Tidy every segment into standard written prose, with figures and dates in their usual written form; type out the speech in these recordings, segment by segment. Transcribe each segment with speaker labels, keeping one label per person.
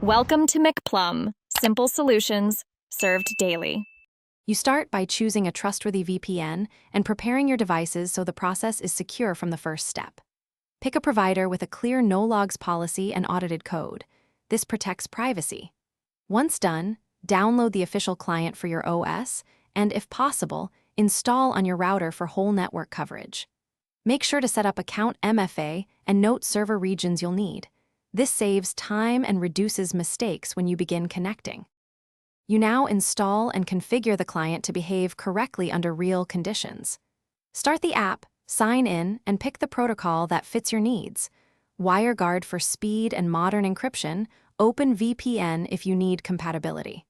Speaker 1: Welcome to McPlum, simple solutions served daily.
Speaker 2: You start by choosing a trustworthy VPN and preparing your devices so the process is secure from the first step. Pick a provider with a clear no-logs policy and audited code. This protects privacy. Once done, download the official client for your OS and, if possible, install on your router for whole network coverage. Make sure to set up account MFA and note server regions you'll need. This saves time and reduces mistakes when you begin connecting. You now install and configure the client to behave correctly under real conditions. Start the app, sign in, and pick the protocol that fits your needs. WireGuard for speed and modern encryption, OpenVPN if you need compatibility.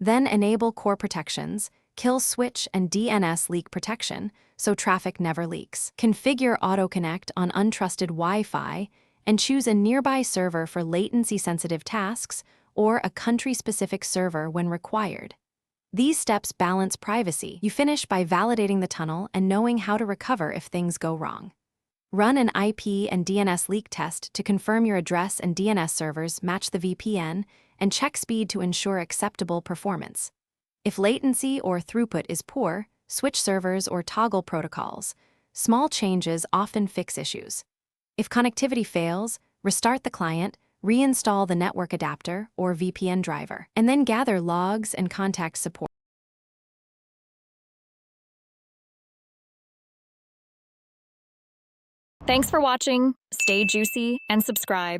Speaker 2: Then enable core protections, kill switch and DNS leak protection so traffic never leaks. Configure AutoConnect on untrusted Wi-Fi and choose a nearby server for latency-sensitive tasks or a country-specific server when required. These steps balance privacy. You finish by validating the tunnel and knowing how to recover if things go wrong. Run an IP and DNS leak test to confirm your address and DNS servers match the VPN and check speed to ensure acceptable performance. If latency or throughput is poor, switch servers or toggle protocols. Small changes often fix issues. If connectivity fails, restart the client, reinstall the network adapter or VPN driver, and then gather logs and contact support.
Speaker 1: Thanks for watching. Stay juicy and subscribe.